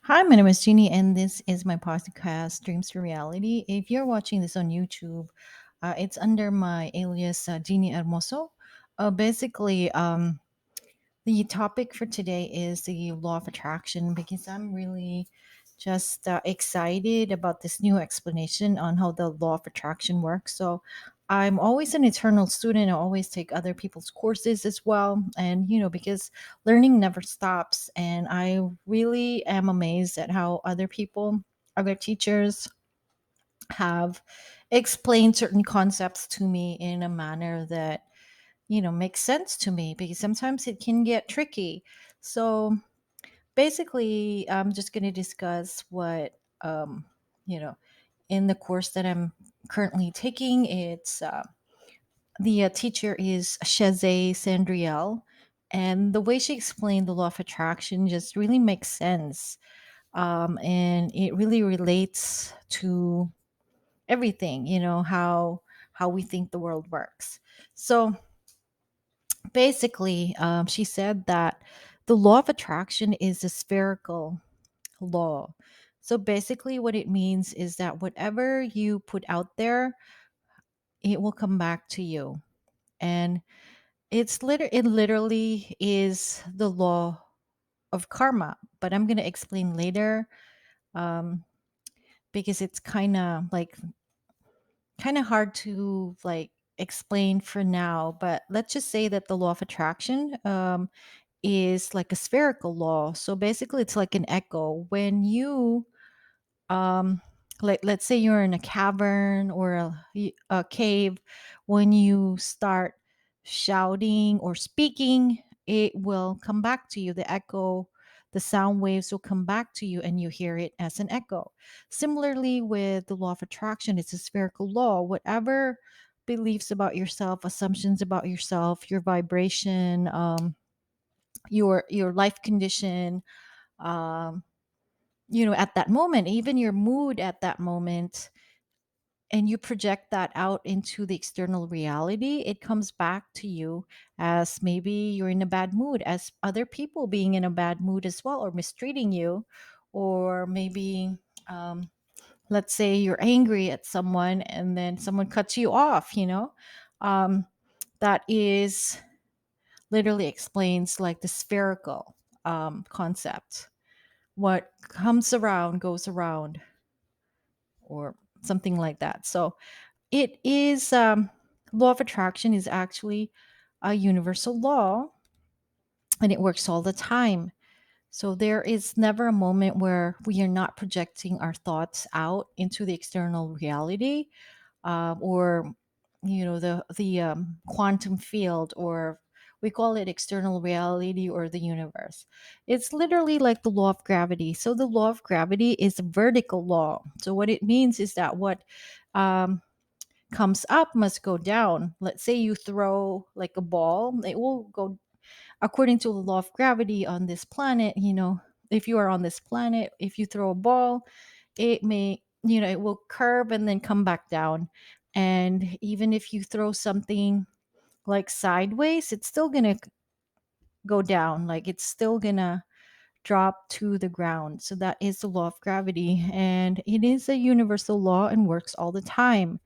Hi, my name is Jeannie, and this is my podcast, Dreams to Reality. If you're watching this on YouTube, it's under my alias Jeannie Hermoso. Basically, the topic for today is the law of attraction because I'm really just excited about this new explanation on how the law of attraction works. So, I'm always an eternal student. I always take other people's courses as well. And, because learning never stops. And I really am amazed at how other people, other teachers, have explained certain concepts to me in a manner that makes sense to me because sometimes it can get tricky. So basically, I'm just going to discuss what, um, you know, in the course that I'm currently taking. It's the teacher is Sheze Sandriel. And the way she explained the law of attraction just really makes sense. And it really relates to everything, how we think the world works. So basically, she said that the law of attraction is a spherical law. So basically, what it means is that whatever you put out there, it will come back to you. And it literally is the law of karma. But I'm gonna explain later, um, because it's kind of hard to explain for now. But let's just say that the law of attraction is like a spherical law. So basically, it's like an echo. When you um like let's say you're in a cavern or a cave, when you start shouting or speaking, it will come back to you. The echo, the sound waves will come back to you and you hear it as an echo. Similarly with the law of attraction, it's a spherical law. Whatever beliefs about yourself, assumptions about yourself, your vibration, your life condition, um at that moment, even your mood at that moment, and you project that out into the external reality, it comes back to you as maybe you're in a bad mood, as other people being in a bad mood as well, or mistreating you, or maybe, um, let's say you're angry at someone and then someone cuts you off, um, that is literally explains like the spherical concept. What comes around goes around, or something like that. So it is, law of attraction is actually a universal law, and it works all the time. So there is never a moment where we are not projecting our thoughts out into the external reality, or the quantum field, or we call it external reality or the universe. It's literally like the law of gravity. So the law of gravity is a vertical law. So what it means is that what um, comes up must go down. Let's say you throw like a ball, it will go according to the law of gravity on this planet. If you are on this planet, if you throw a ball, it will curve and then come back down. And even if you throw something like sideways, it's still going to go down, like it's still going to drop to the ground. So that is the law of gravity, and it is a universal law and works all the time.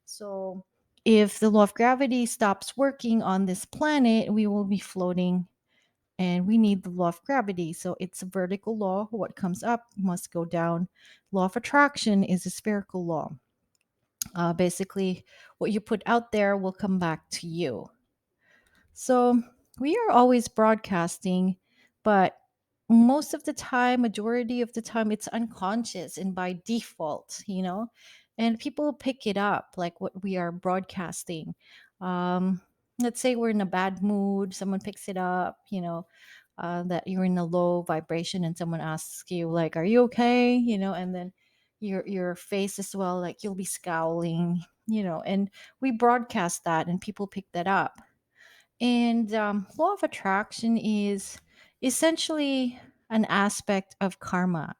So if the law of gravity stops working on this planet, we will be floating, and we need the law of gravity. So it's a vertical law. What comes up must go down. Law of attraction is a spherical law. Basically, what you put out there will come back to you. So we are always broadcasting, but most of the time, majority of the time, it's unconscious and by default, and people pick it up like what we are broadcasting. Um, let's say we're in a bad mood, someone picks it up, that you're in a low vibration, and someone asks you, like, "Are you okay?" And then your face as well, like you'll be scowling, and we broadcast that, and people pick that up. And law of attraction is essentially an aspect of karma.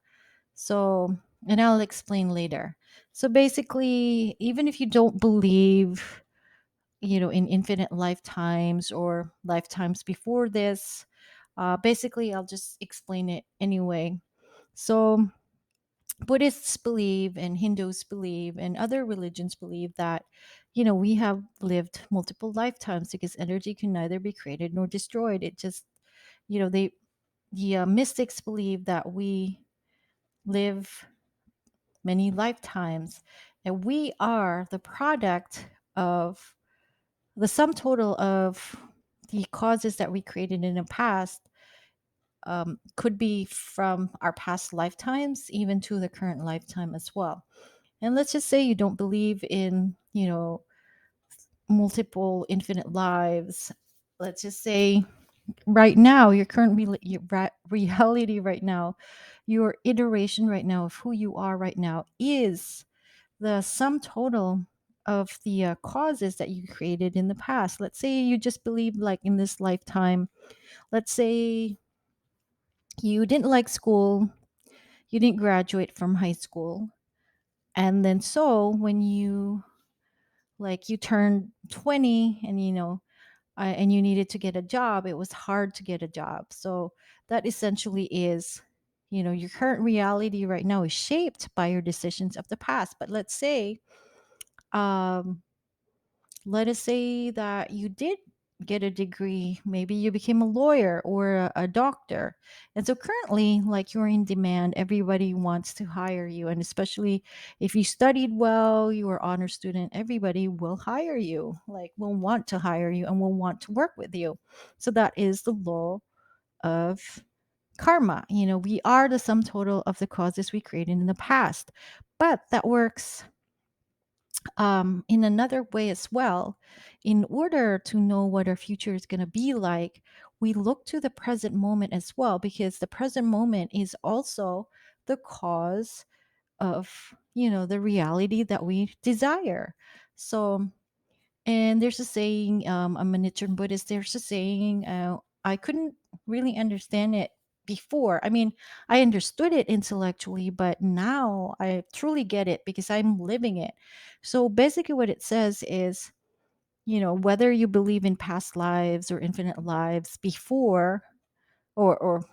So, and I'll explain later. So basically, even if you don't believe, in infinite lifetimes or lifetimes before this, basically, I'll just explain it anyway. So Buddhists believe, and Hindus believe, and other religions believe that, we have lived multiple lifetimes because energy can neither be created nor destroyed. It just, they, the mystics believe that we live many lifetimes, and we are the product of the sum total of the causes that we created in the past. Could be from our past lifetimes even to the current lifetime as well. And let's just say you don't believe in, multiple infinite lives. Let's just say right now, your current reality right now, your iteration right now of who you are right now is the sum total of the causes that you created in the past. Let's say you just believe, like, in this lifetime, let's say you didn't like school, you didn't graduate from high school, and then so when you turned 20, and and you needed to get a job, it was hard to get a job. So that essentially is, your current reality right now is shaped by your decisions of the past. But um let us say that you did get a degree, maybe you became a lawyer or a doctor, and so currently, like, you're in demand, everybody wants to hire you, and especially if you studied well, you were honor student, everybody will hire you, like, will want to hire you and will want to work with you. So that is the law of karma. We are the sum total of the causes we created in the past. But that works in another way as well. In order to know what our future is going to be like, we look to the present moment as well, because the present moment is also the cause of, the reality that we desire. So, and there's a saying, I'm a Nichiren Buddhist, there's a saying, I couldn't really understand it before. I mean, I understood it intellectually, but now I truly get it because I'm living it. So basically, what it says is, whether you believe in past lives or infinite lives before, or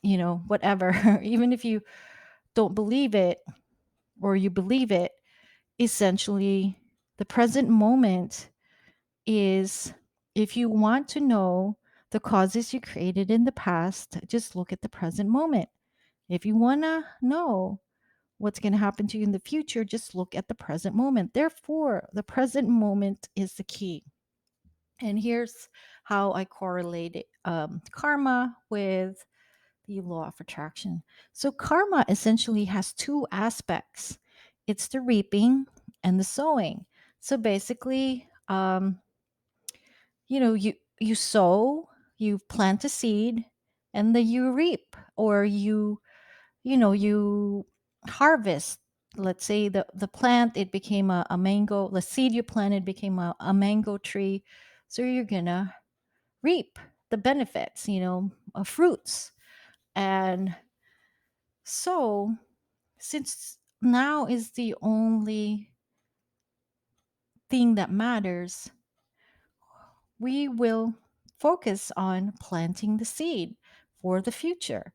whatever, even if you don't believe it or you believe it, essentially, the present moment is, if you want to know the causes you created in the past, just look at the present moment. If you want to know what's going to happen to you in the future, just look at the present moment. Therefore, the present moment is the key. And here's how I correlate karma with the law of attraction. So, karma essentially has two aspects, it's the reaping and the sowing. So, basically, you sow, you plant a seed, and then you reap, or you harvest. Let's say the plant, it became a mango, the seed you planted became a mango tree, so you're gonna reap the benefits, of fruits. And so, since now is the only thing that matters, we will focus on planting the seed for the future.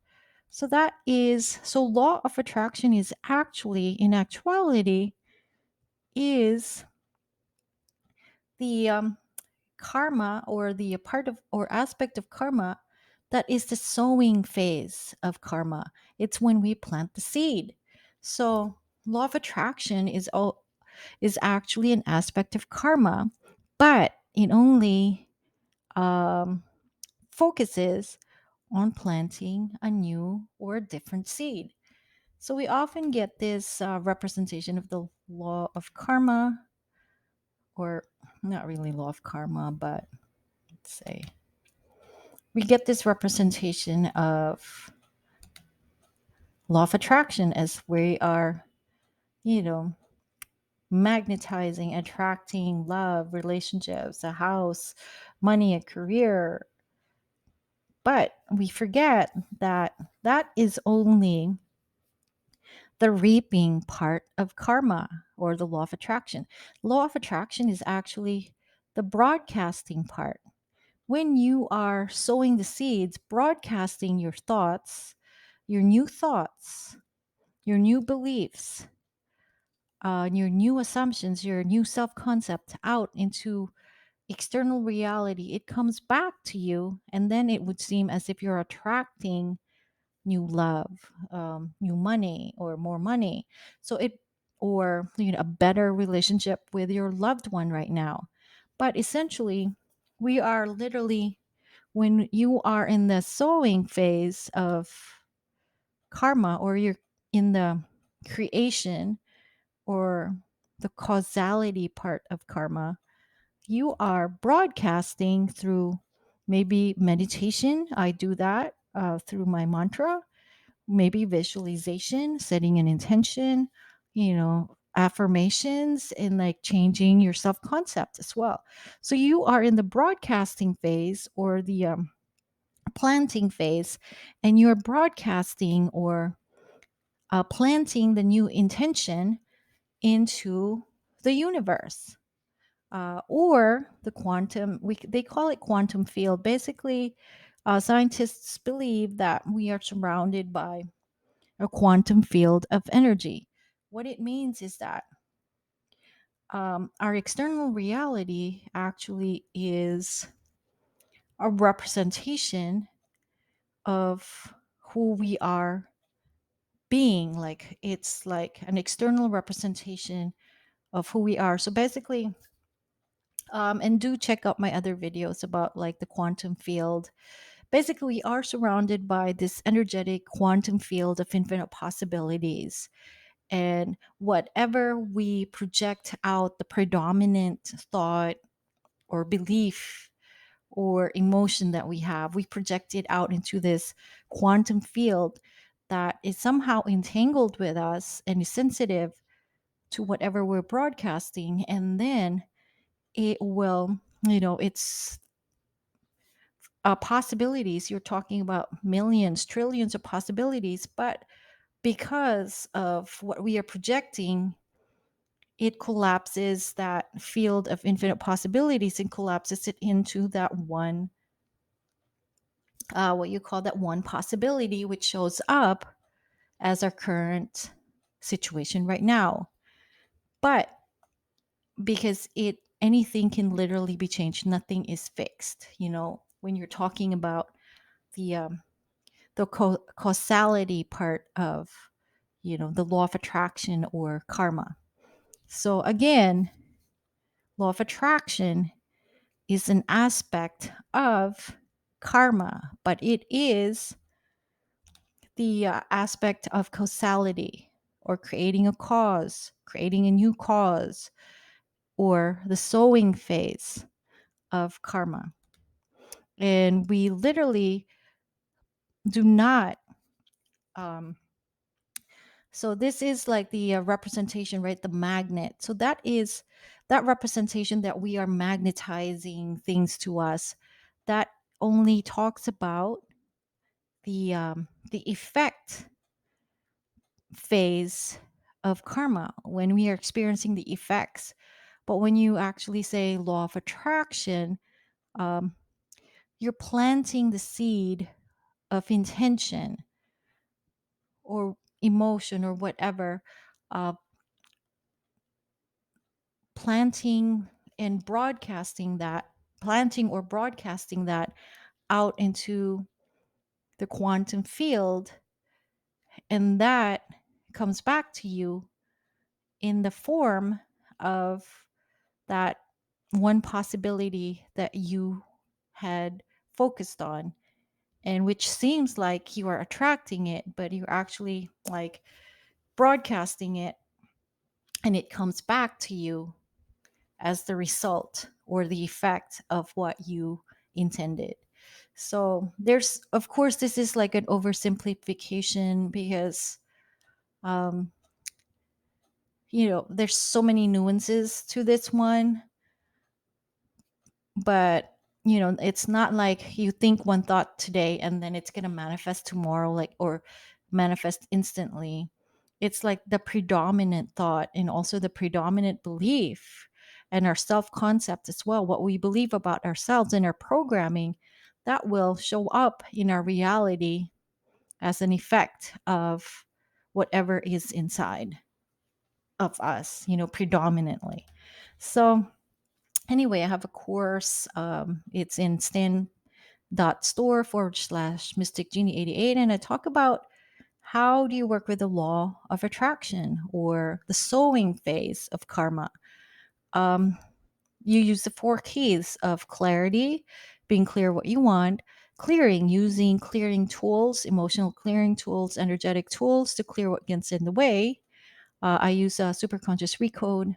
So law of attraction is actually, in actuality, is the karma, or the part of or aspect of karma that is the sowing phase of karma. It's when we plant the seed. So law of attraction is actually an aspect of karma, but it only um, focuses on planting a new or different seed. So we often get this representation of the law of karma, or not really law of karma, but let's say we get this representation of law of attraction as we are, you know, magnetizing, attracting love, relationships, a house, money, a career. But we forget that that is only the reaping part of karma, or the law of attraction. Law of attraction is actually the broadcasting part. When you are sowing the seeds, broadcasting your thoughts, your new thoughts, your new beliefs, your new assumptions, your new self concept out into external reality, it comes back to you. And then it would seem as if you're attracting new love, new money, or more money. So or a better relationship with your loved one right now. But essentially, we are literally, when you are in the sowing phase of karma, or you're in the creation or the causality part of karma, you are broadcasting through maybe meditation. I do that through my mantra, maybe visualization, setting an intention, affirmations, and like changing your self concept as well. So you are in the broadcasting phase, or the planting phase, and you're broadcasting or planting the new intention into the universe. Or the quantum, they call it quantum field. Basically, scientists believe that we are surrounded by a quantum field of energy. What it means is that our external reality actually is a representation of who we are being. Like, it's like an external representation of who we are. So basically, and do check out my other videos about like the quantum field. Basically, we are surrounded by this energetic quantum field of infinite possibilities. And whatever we project out, the predominant thought or belief or emotion that we have, we project it out into this quantum field that is somehow entangled with us and is sensitive to whatever we're broadcasting. And then it will, it's possibilities. You're talking about millions, trillions of possibilities, but because of what we are projecting, it collapses that field of infinite possibilities and collapses it into that one, what you call that one possibility, which shows up as our current situation right now. But because anything can literally be changed, nothing is fixed. When you're talking about the causality part of the law of attraction or karma. So again, law of attraction is an aspect of karma, but it is the aspect of causality, or creating a cause, creating a new cause, or the sowing phase of karma. And we literally do not. So this is like the representation, right? The magnet. So that is that representation that we are magnetizing things to us. That only talks about the effect phase of karma, when we are experiencing the effects. But when you actually say law of attraction, um, you're planting the seed of intention or emotion or whatever, uh, planting and broadcasting that, planting or broadcasting that out into the quantum field. And that comes back to you in the form of that one possibility that you had focused on, and which seems like you are attracting it, but you're actually like broadcasting it, and it comes back to you as the result or the effect of what you intended. So there's, of course, this is like an oversimplification, because um there's so many nuances to this one. But it's not like you think one thought today and then it's going to manifest tomorrow, like, or manifest instantly. It's like the predominant thought, and also the predominant belief, and our self concept as well, what we believe about ourselves and our programming, that will show up in our reality as an effect of whatever is inside of us, predominantly. So, anyway, I have a course. It's in stan.store/mystic genie 88. And I talk about how do you work with the law of attraction or the sowing phase of karma. Um, you use the four keys of clarity, being clear what you want, clearing, using clearing tools, emotional clearing tools, energetic tools to clear what gets in the way. I use a superconscious recode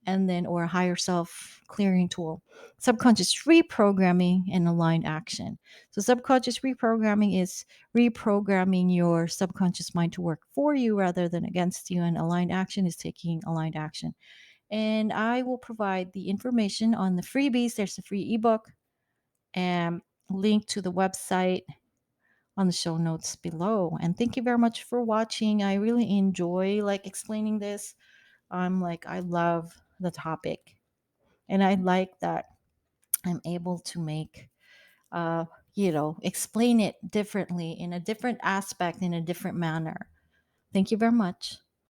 and then or a higher self clearing tool, subconscious reprogramming and aligned action. So subconscious reprogramming is reprogramming your subconscious mind to work for you rather than against you, and aligned action is taking aligned action. And I will provide the information on the freebies. There's a free ebook and link to the website on the show notes below. And thank you very much for watching. I really enjoy explaining this. I love the topic. And I like that I'm able to make explain it differently in a different aspect, in a different manner. Thank you very much.